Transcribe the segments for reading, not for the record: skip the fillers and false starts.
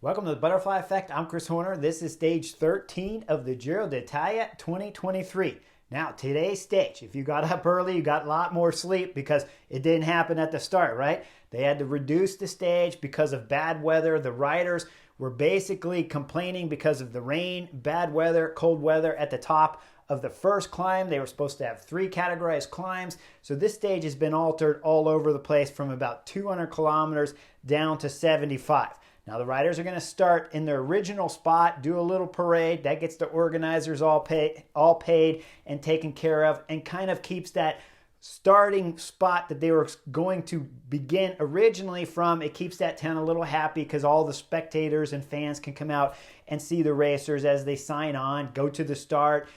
Welcome to the Butterfly Effect. I'm Chris Horner. This is stage 13 of the Giro d'Italia 2023. Now, today's stage, if you got up early, you got a lot more sleep because it didn't happen at the start, right? They had to reduce the stage because of bad weather. The riders were basically complaining because of the rain, bad weather, cold weather at the top of the first climb. They were supposed to have 3 categorized climbs. So this stage has been altered all over the place from about 200 kilometers down to 75. Now the riders are going to start in their original spot, do a little parade. That gets the organizers all paid and taken care of, and kind of keeps that starting spot that they were going to begin originally from. It keeps that town a little happy because all the spectators and fans can come out and see the racers as they sign on, go to the start,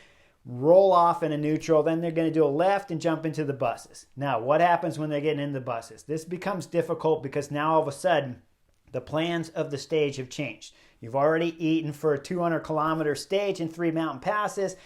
roll off in a neutral. Then they're going to do a left and jump into the buses. Now, what happens when they're getting into the buses? This becomes difficult because now all of a sudden, the plans of the stage have changed. You've already eaten for a 200-kilometer stage and 3 mountain passes.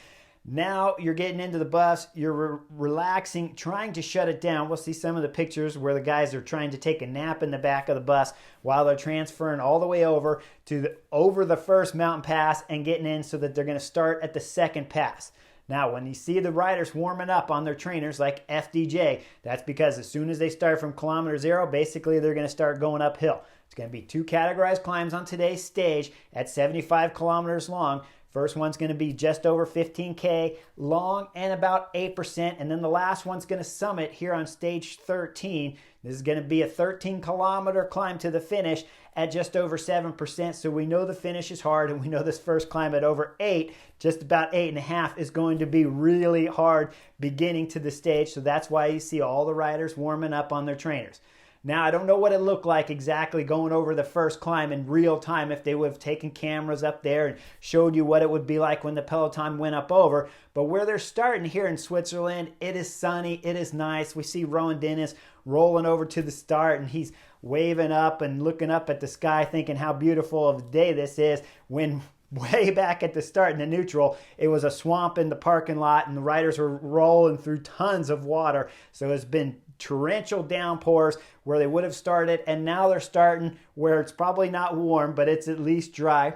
Now you're getting into the bus, you're relaxing, trying to shut it down. We'll see some of the pictures where the guys are trying to take a nap in the back of the bus while they're transferring all the way over to over the first mountain pass and getting in so that they're going to start at the second pass. Now, when you see the riders warming up on their trainers like FDJ, that's because as soon as they start from kilometer 0, basically they're going to start going uphill. It's going to be 2 categorized climbs on today's stage at 75 kilometers long. First one's going to be just over 15K long and about 8%. And then the last one's going to summit here on stage 13. This is going to be a 13-kilometer climb to the finish at just over 7%. So we know the finish is hard, and we know this first climb at over 8, just about 8.5, is going to be really hard beginning to the stage. So that's why you see all the riders warming up on their trainers. Now, I don't know what it looked like exactly going over the first climb in real time if they would have taken cameras up there and showed you what it would be like when the peloton went up over. But where they're starting here in Switzerland, it is sunny, it is nice. We see Rowan Dennis rolling over to the start, and he's waving up and looking up at the sky thinking how beautiful of a day this is, when way back at the start in the neutral, it was a swamp in the parking lot and the riders were rolling through tons of water. So it's been torrential downpours where they would have started, and now they're starting where it's probably not warm, but it's at least dry,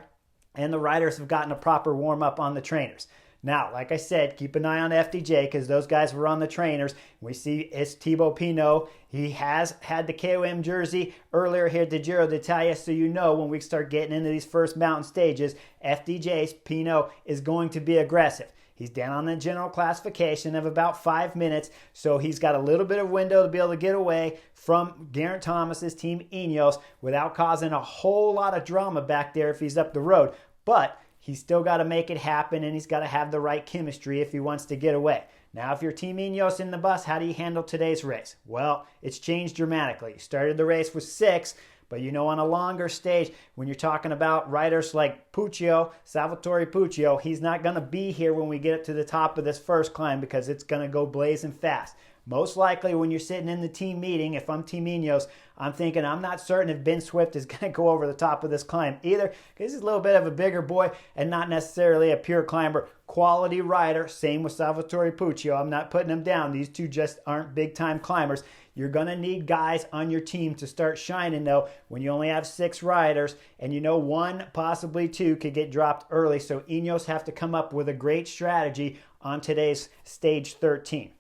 and the riders have gotten a proper warm-up on the trainers. Now, like I said, keep an eye on FDJ because those guys were on the trainers. We see it's Thibaut Pinot. He has had the KOM jersey earlier here at the Giro d'Italia, so you know when we start getting into these first mountain stages, FDJ's Pinot is going to be aggressive. He's down on the general classification of about 5 minutes, so he's got a little bit of window to be able to get away from Geraint Thomas's team Ineos without causing a whole lot of drama back there if he's up the road. But he's still got to make it happen, and he's got to have the right chemistry if he wants to get away. Now, if you're Team Ineos in the bus, how do you handle today's race? Well, it's changed dramatically. You started the race with 6, but you know, on a longer stage, when you're talking about riders like Puccio, Salvatore Puccio, he's not going to be here when we get up to the top of this first climb because it's going to go blazing fast. Most likely when you're sitting in the team meeting, if I'm Team Ineos, I'm thinking I'm not certain if Ben Swift is going to go over the top of this climb either, because he's a little bit of a bigger boy and not necessarily a pure climber. Quality rider, same with Salvatore Puccio. I'm not putting him down. These two just aren't big-time climbers. You're going to need guys on your team to start shining, though, when you only have 6 riders, and you know 1, possibly 2, could get dropped early. So Ineos have to come up with a great strategy on today's stage 13.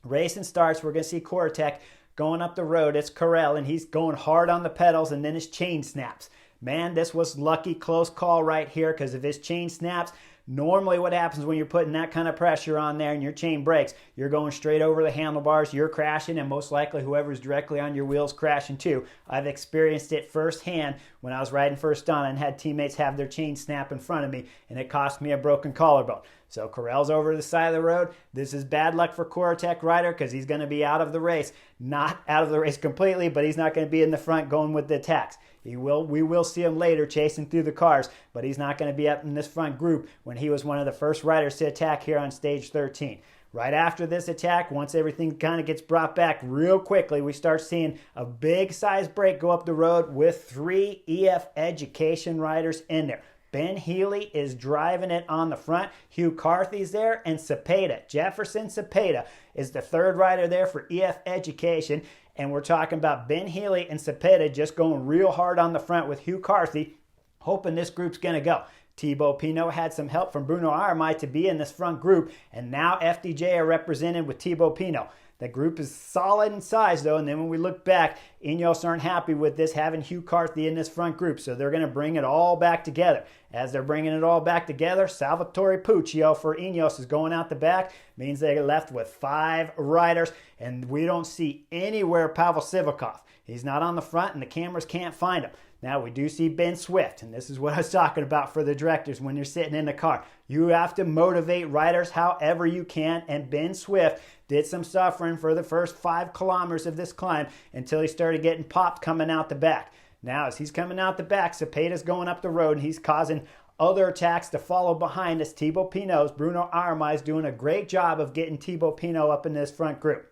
Racing starts, we're going to see Cortec going up the road. It's Carell, and he's going hard on the pedals, and then his chain snaps. Man, this was lucky, close call right here, because if his chain snaps, normally what happens when you're putting that kind of pressure on there and your chain breaks, you're going straight over the handlebars, you're crashing, and most likely whoever's directly on your wheel's crashing too. I've experienced it firsthand when I was riding first on and had teammates have their chain snap in front of me, and it cost me a broken collarbone. So Carell's over to the side of the road. This is bad luck for Cortec rider because he's going to be out of the race. Not out of the race completely, but he's not going to be in the front going with the attacks. We will see him later chasing through the cars, but he's not going to be up in this front group when he was one of the first riders to attack here on stage 13. Right after this attack, once everything kind of gets brought back real quickly, we start seeing a big size break go up the road with 3 EF Education riders in there. Ben Healy is driving it on the front. Hugh Carthy's there, and Cepeda. Jefferson Cepeda is the 3rd rider there for EF Education. And we're talking about Ben Healy and Cepeda just going real hard on the front with Hugh Carthy hoping this group's going to go. Thibaut Pinot had some help from Bruno Armai to be in this front group, and now FDJ are represented with Thibaut Pinot. The group is solid in size, though, and then when we look back, Ineos aren't happy with this, having Hugh Carthy in this front group, so they're going to bring it all back together. As they're bringing it all back together, Salvatore Puccio for Ineos is going out the back, means they're left with 5 riders, and we don't see anywhere Pavel Sivakov. He's not on the front, and the cameras can't find him. Now, we do see Ben Swift, and this is what I was talking about for the directors when you're sitting in the car. You have to motivate riders however you can, and Ben Swift did some suffering for the first 5 kilometers of this climb until he started getting popped coming out the back. Now, as he's coming out the back, Cepeda's going up the road, and he's causing other attacks to follow behind us. Thibaut Pinot's, Bruno Armai is doing a great job of getting Thibaut Pinot up in this front group.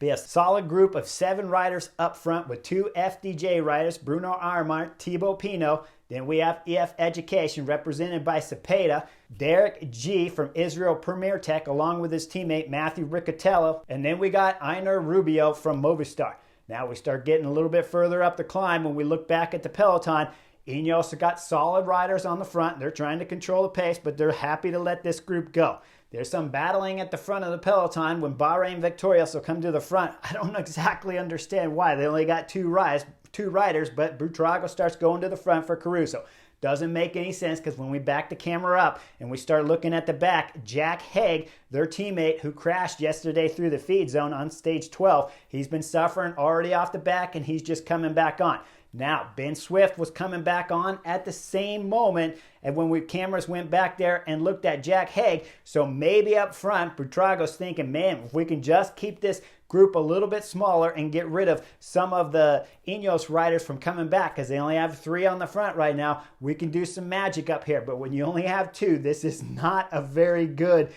Be a solid group of 7 riders up front with 2 FDJ riders, Bruno Armai, Thibaut Pinot. Then we have EF Education represented by Cepeda, Derek G from Israel Premier Tech along with his teammate Matthew Riccatello. And then we got Einar Rubio from Movistar. Now we start getting a little bit further up the climb when we look back at the peloton. Ineos have got solid riders on the front. They're trying to control the pace, but they're happy to let this group go. There's some battling at the front of the peloton when Bahrain Victorious will come to the front. I don't exactly understand why. They only got 2 riders, but Buitrago starts going to the front for Caruso. Doesn't make any sense because when we back the camera up and we start looking at the back, Jack Haig, their teammate who crashed yesterday through the feed zone on stage 12, he's been suffering already off the back and he's just coming back on. Now, Ben Swift was coming back on at the same moment, and when cameras went back there and looked at Jack Haig, so maybe up front, Buitrago's thinking, man, if we can just keep this group a little bit smaller and get rid of some of the Ineos riders from coming back, because they only have 3 on the front right now, we can do some magic up here. But when you only have 2, this is not a very good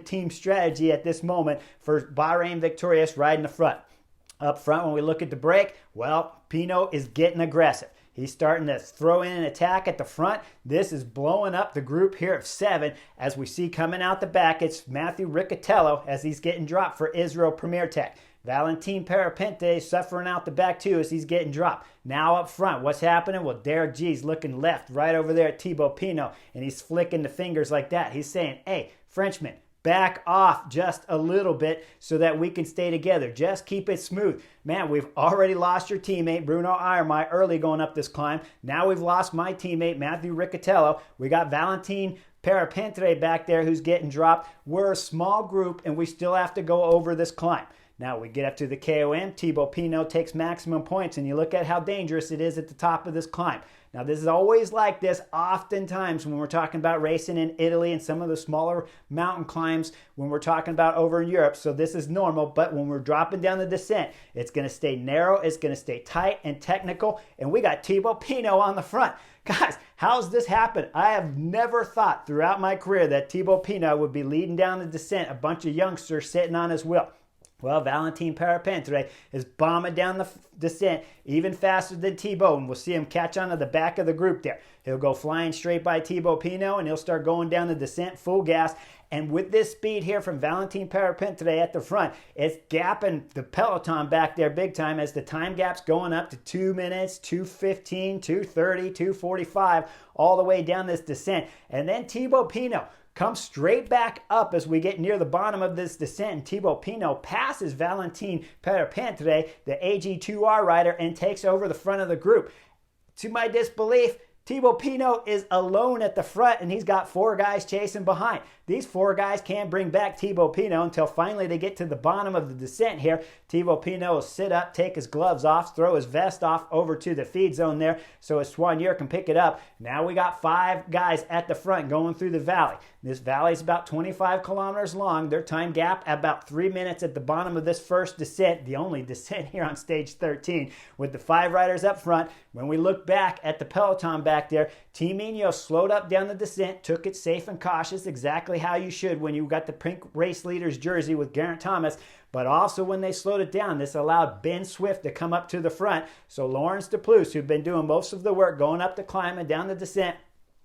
team strategy at this moment for Bahrain Victorious riding the front. Up front, when we look at the break, well, Pinot is getting aggressive. He's starting to throw in an attack at the front. This is blowing up the group here of 7. As we see coming out the back, it's Matthew Riccatello as he's getting dropped for Israel Premier Tech. Valentin Parapente suffering out the back too as he's getting dropped. Now up front, what's happening? Well, Derek G's looking left right over there at Thibaut Pinot, and he's flicking the fingers like that. He's saying, hey, Frenchman, back off just a little bit so that we can stay together. Just keep it smooth. Man, we've already lost your teammate, Bruno Armai, early going up this climb. Now we've lost my teammate, Matthew Riccatello. We got Valentin Parapente back there who's getting dropped. We're a small group, and we still have to go over this climb. Now we get up to the KOM. Thibaut Pinot takes maximum points, and you look at how dangerous it is at the top of this climb. Now, this is always like this oftentimes when we're talking about racing in Italy and some of the smaller mountain climbs when we're talking about over in Europe. So this is normal, but when we're dropping down the descent, it's going to stay narrow, it's going to stay tight and technical, and we got Thibaut Pinot on the front. Guys, how's this happen? I have never thought throughout my career that Thibaut Pinot would be leading down the descent, a bunch of youngsters sitting on his wheel. Well, Valentin Parapente is bombing down the descent even faster than Thibaut, and we'll see him catch onto the back of the group there. He'll go flying straight by Thibaut Pinot, and he'll start going down the descent full gas. And with this speed here from Valentin Parapente at the front, it's gapping the peloton back there big time as the time gap's going up to 2 minutes, 2:15, 2:30, 2:45, all the way down this descent. And then Thibaut Pinot comes straight back up as we get near the bottom of this descent, and Thibaut Pinot passes Valentin Parapente, the AG2R rider, and takes over the front of the group. To my disbelief, Thibaut Pinot is alone at the front, and he's got 4 guys chasing behind. These 4 guys can't bring back Thibaut Pinot until finally they get to the bottom of the descent here. Thibaut Pinot will sit up, take his gloves off, throw his vest off over to the feed zone there so his soigneur can pick it up. Now we got 5 guys at the front going through the valley. This valley is about 25 kilometers long. Their time gap about 3 minutes at the bottom of this first descent, the only descent here on stage 13, with the 5 riders up front. When we look back at the peloton back there, Team Ineos slowed up down the descent, took it safe and cautious, exactly how you should when you got the pink race leader's jersey with Geraint Thomas. But also when they slowed it down, this allowed Ben Swift to come up to the front. So Lawrence de Plus, who'd been doing most of the work going up the climb and down the descent,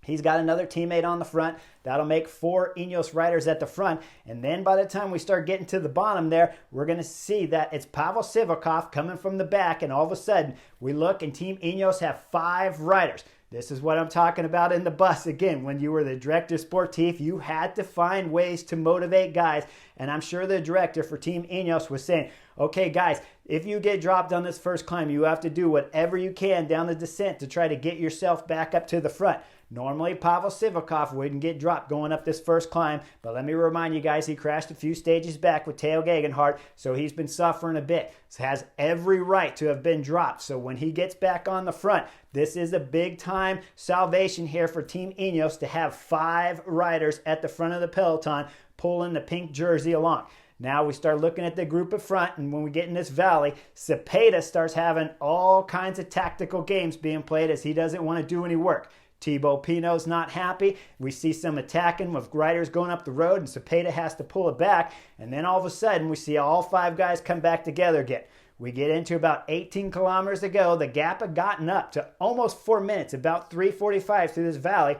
He's got another teammate on the front. That'll make 4 Ineos riders at the front. And then by the time we start getting to the bottom there, we're going to see that it's Pavel Sivakov coming from the back. And all of a sudden, we look and Team Ineos have 5 riders. This is what I'm talking about in the bus. Again, when you were the director sportif, you had to find ways to motivate guys. And I'm sure the director for Team Ineos was saying, okay, guys, if you get dropped on this first climb, you have to do whatever you can down the descent to try to get yourself back up to the front. Normally, Pavel Sivakov wouldn't get dropped going up this first climb, but let me remind you guys, he crashed a few stages back with Theo Gegenhardt, so he's been suffering a bit. He has every right to have been dropped, so when he gets back on the front, this is a big-time salvation here for Team Ineos to have 5 riders at the front of the peloton pulling the pink jersey along. Now we start looking at the group up front, and when we get in this valley, Cepeda starts having all kinds of tactical games being played as he doesn't want to do any work. Thibaut Pinot's not happy. We see some attacking with riders going up the road, and Cepeda has to pull it back. And then all of a sudden, we see all 5 guys come back together again. We get into about 18 kilometers to go. The gap had gotten up to almost 4 minutes, about 3:45 through this valley.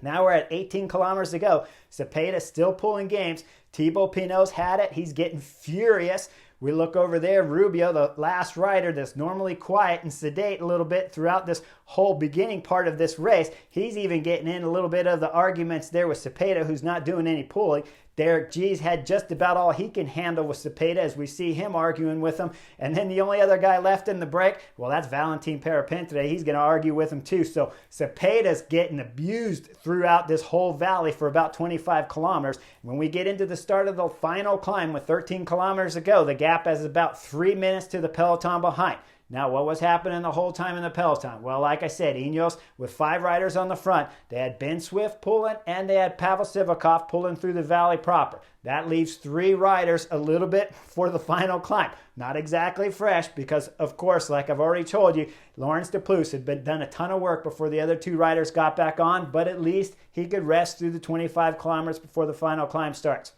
Now we're at 18 kilometers to go. Cepeda still pulling games. Thibaut Pinot's had it. He's getting furious. We look over there, Rubio, the last rider that's normally quiet and sedate a little bit throughout this whole beginning part of this race. He's even getting in a little bit of the arguments there with Cepeda, who's not doing any pulling. Derek G's had just about all he can handle with Cepeda as we see him arguing with him. And then the only other guy left in the break, well, that's Valentin Perepintre. He's going to argue with him too. So Cepeda's getting abused throughout this whole valley for about 25 kilometers. When we get into the start of the final climb with 13 kilometers to go, the gap is about 3 minutes to the peloton behind. Now, what was happening the whole time in the peloton? Well, like I said, Ineos with 5 riders on the front. They had Ben Swift pulling, and they had Pavel Sivakov pulling through the valley proper. That leaves 3 riders a little bit for the final climb. Not exactly fresh because, of course, like I've already told you, Laurens de Plus had done a ton of work before the other 2 riders got back on, but at least he could rest through the 25 kilometers before the final climb starts.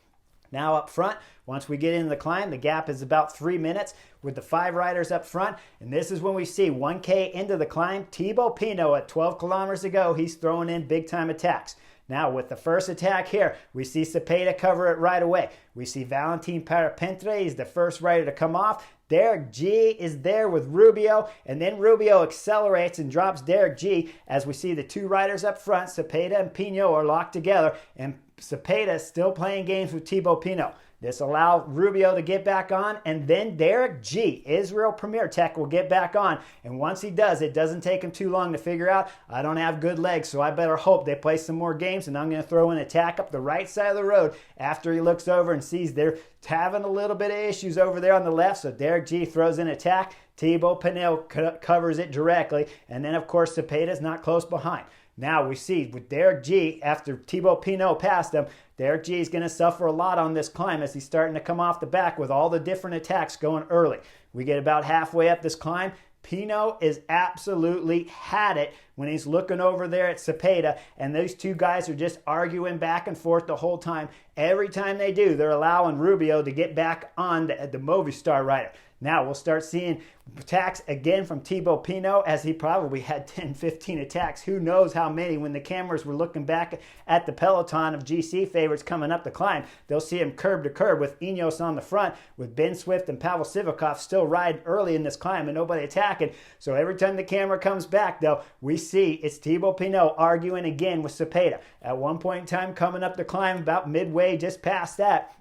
Now up front, once we get into the climb, the gap is about 3 minutes with the 5 riders up front. And this is when we see 1K into the climb. Thibaut Pinot at 12 kilometers to go, he's throwing in big-time attacks. Now with the first attack here, we see Cepeda cover it right away. We see Valentin Perepintre, he's the first rider to come off. Derek G is there with Rubio, and then Rubio accelerates and drops Derek G as we see the 2 riders up front, Cepeda and Pinot, are locked together, and Cepeda still playing games with Thibaut Pinot. This allows Rubio to get back on, and then Derek G, Israel Premier Tech, will get back on. And once he does, it doesn't take him too long to figure out, I don't have good legs, so I better hope they play some more games, and I'm going to throw an attack up the right side of the road after he looks over and sees they're having a little bit of issues over there on the left. So Derek G throws an attack. Thibaut Pinot covers it directly, and then, of course, Cepeda's not close behind. Now we see with Derek G, after Thibaut Pinot passed him, Derek G is going to suffer a lot on this climb as he's starting to come off the back with all the different attacks going early. We get about halfway up this climb. Pinot is absolutely had it when he's looking over there at Cepeda, and those 2 guys are just arguing back and forth the whole time. Every time they do, they're allowing Rubio to get back on the Movistar rider. Now we'll start seeing attacks again from Thibaut Pinot as he probably had 10, 15 attacks. Who knows how many when the cameras were looking back at the peloton of GC favorites coming up the climb. They'll see him curb to curb with Ineos on the front, with Ben Swift and Pavel Sivakov still riding early in this climb and nobody attacking. So every time the camera comes back, though, we see it's Thibaut Pinot arguing again with Cepeda. At one point in time, coming up the climb, about midway, just past that,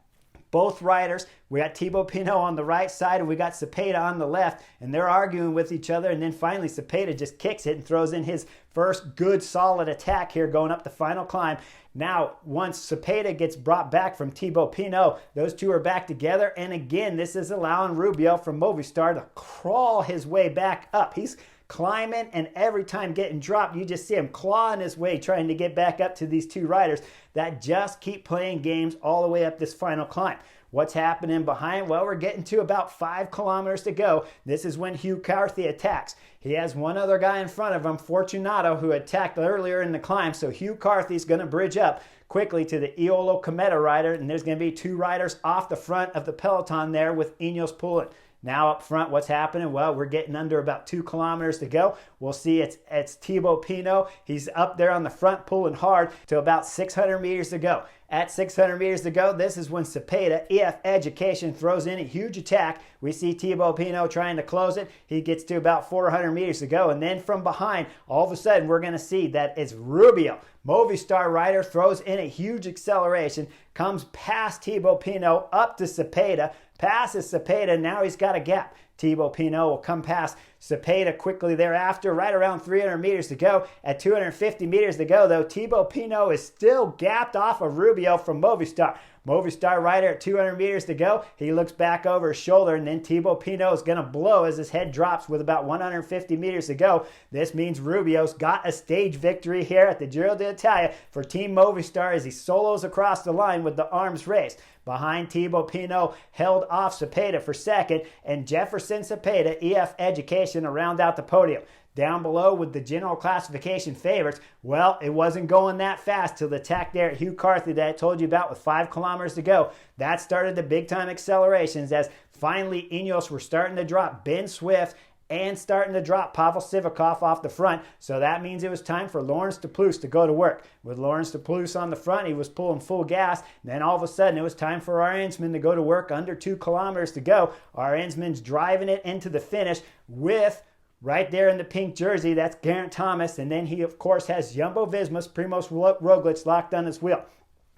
both riders, we got Thibaut Pinot on the right side and we got Cepeda on the left, and they're arguing with each other, and then finally Cepeda just kicks it and throws in his first good solid attack here going up the final climb. Now, once Cepeda gets brought back from Thibaut Pinot, those 2 are back together, and again, this is allowing Rubio from Movistar to crawl his way back up. He's climbing, and every time getting dropped, you just see him clawing his way trying to get back up to these 2 riders that just keep playing games all the way up this final climb. What's happening behind? Well, we're getting to about 5 kilometers to go. This is when Hugh Carthy attacks. He has one other guy in front of him, Fortunato, who attacked earlier in the climb, so Hugh Carthy's going to bridge up quickly to the Iolo Cometa rider, and there's going to be 2 riders off the front of the peloton there with Ineos pulling. Now up front, what's happening? Well, we're getting under about 2 kilometers to go. We'll see it's Thibaut Pinot. He's up there on the front pulling hard to about 600 meters to go. At 600 meters to go, this is when Cepeda, EF Education, throws in a huge attack. We see Thibaut Pinot trying to close it. He gets to about 400 meters to go. And then from behind, all of a sudden, we're going to see that it's Rubio. Movistar rider throws in a huge acceleration, comes past Thibaut Pinot up to Cepeda, passes Cepeda, now he's got a gap. Thibaut Pinot will come past Cepeda quickly thereafter, right around 300 meters to go. At 250 meters to go, though, Thibaut Pinot is still gapped off of Rubio from Movistar. Movistar rider at 200 meters to go. He looks back over his shoulder, and then Thibaut Pinot is going to blow as his head drops with about 150 meters to go. This means Rubio's got a stage victory here at the Giro d'Italia for Team Movistar as he solos across the line with the arms raised. Behind, Thibaut Pinot held off Cepeda for second, and Jefferson Cepeda, EF Education, to round out the podium. Down below with the general classification favorites, well, it wasn't going that fast till the attack there at Hugh Carthy that I told you about with 5 kilometers to go. That started the big-time accelerations as finally Ineos were starting to drop Ben Swift and starting to drop Pavel Sivakov off the front. So that means it was time for Laurens de Plus to go to work. With Laurens de Plus on the front, he was pulling full gas. And then all of a sudden, it was time for our Ensman to go to work under 2 kilometers to go. Our Ensman's driving it into the finish with, right there in the pink jersey, that's Geraint Thomas. And then he, of course, has Jumbo-Visma's Primoz Roglic locked on his wheel.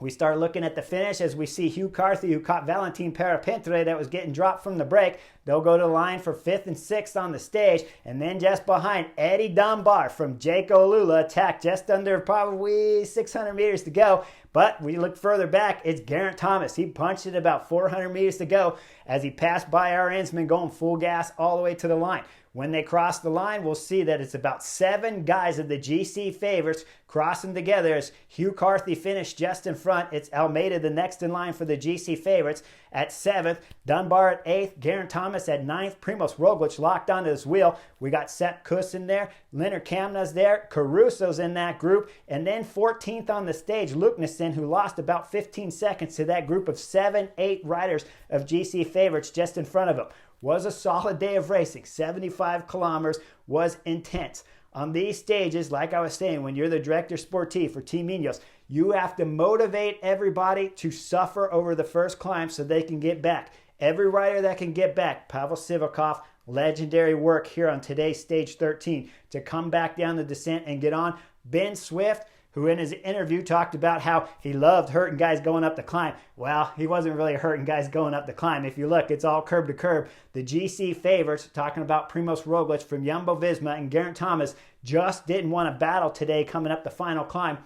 We start looking at the finish as we see Hugh Carthy, who caught Valentin Perepintre that was getting dropped from the break. They'll go to the line for 5th and 6th on the stage. And then just behind, Eddie Dunbar from Jaco Lula attacked just under probably 600 meters to go. But we look further back, it's Geraint Thomas. He punched it about 400 meters to go as he passed by our Ensman going full gas all the way to the line. When they cross the line, we'll see that it's about 7 guys of the GC favorites crossing together as Hugh Carthy finished just in front. It's Almeida the next in line for the GC favorites at 7th. Dunbar at 8th. Geraint Thomas at 9th. Primoz Roglic locked onto his wheel. We got Sepp Kuss in there. Leonard Kamna's there. Caruso's in that group. And then 14th on the stage, Luke Nissen, who lost about 15 seconds to that group of 7, 8 riders of GC favorites just in front of him. Was a solid day of racing. 75 kilometers was intense. On these stages, like I was saying, when you're the director sportif for Team Ineos, you have to motivate everybody to suffer over the first climb so they can get back. Every rider that can get back, Pavel Sivakov, legendary work here on today's stage 13 to come back down the descent and get on. Ben Swift, who in his interview talked about how he loved hurting guys going up the climb. Well, he wasn't really hurting guys going up the climb. If you look, it's all curb to curb. The GC favorites, talking about Primoz Roglic from Jumbo-Visma and Geraint Thomas, just didn't want to battle today coming up the final climb.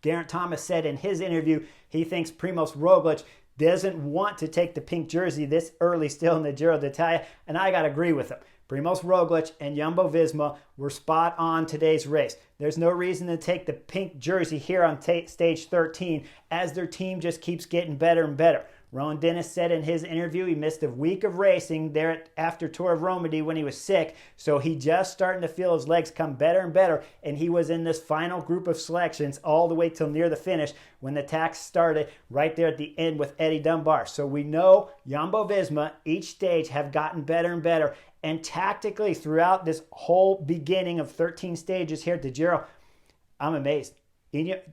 Geraint Thomas said in his interview he thinks Primoz Roglic doesn't want to take the pink jersey this early still in the Giro d'Italia, and I got to agree with him. Primoz Roglic and Jumbo-Visma were spot on today's race. There's no reason to take the pink jersey here on stage 13 as their team just keeps getting better and better. Rowan Dennis said in his interview he missed a week of racing there after Tour of Romandy when he was sick, so he just starting to feel his legs come better and better, and he was in this final group of selections all the way till near the finish when the attack started right there at the end with Eddie Dunbar. So we know Jumbo-Visma each stage have gotten better and better, and tactically throughout this whole beginning of 13 stages here at the Giro, I'm amazed.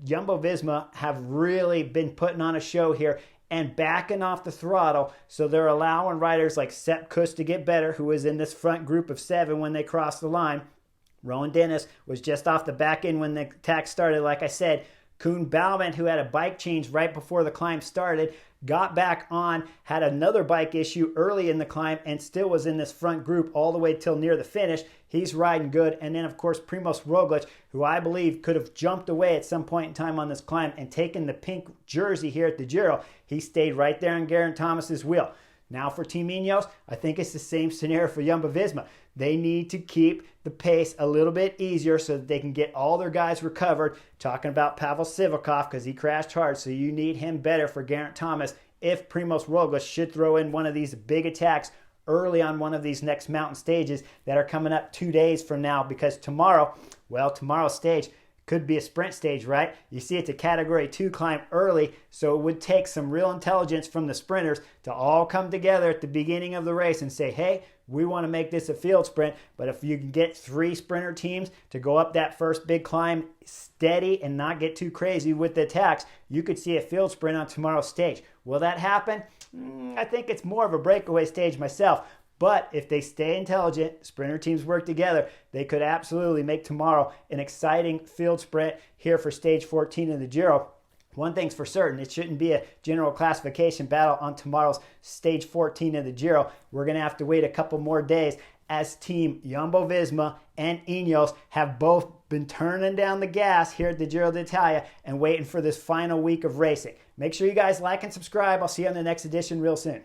Jumbo-Visma have really been putting on a show here and backing off the throttle, so they're allowing riders like Sepp Kuss to get better, who was in this front group of 7 when they crossed the line. Rowan Dennis was just off the back end when the attack started, like I said. Koen Bouwman, who had a bike change right before the climb started, got back on, had another bike issue early in the climb, and still was in this front group all the way till near the finish. He's riding good. And then, of course, Primoz Roglic, who I believe could have jumped away at some point in time on this climb and taken the pink jersey here at the Giro. He stayed right there on Geraint Thomas's wheel. Now for Team Ineos, I think it's the same scenario for Jumbo-Visma. They need to keep the pace a little bit easier so that they can get all their guys recovered. Talking about Pavel Sivakov because he crashed hard, so you need him better for Geraint Thomas if Primoz Roglic should throw in one of these big attacks early on one of these next mountain stages that are coming up 2 days from now, because tomorrow's stage could be a sprint stage, right? You see it's a category 2 climb early, so it would take some real intelligence from the sprinters to all come together at the beginning of the race and say, hey, we want to make this a field sprint. But if you can get 3 sprinter teams to go up that first big climb steady and not get too crazy with the attacks, you could see a field sprint on tomorrow's stage. Will that happen? I think it's more of a breakaway stage myself. But if they stay intelligent, sprinter teams work together, they could absolutely make tomorrow an exciting field sprint here for stage 14 of the Giro. One thing's for certain, it shouldn't be a general classification battle on tomorrow's stage 14 of the Giro. We're going to have to wait a couple more days as Team Jumbo-Visma and Ineos have both been turning down the gas here at the Giro d'Italia and waiting for this final week of racing. Make sure you guys like and subscribe. I'll see you on the next edition real soon.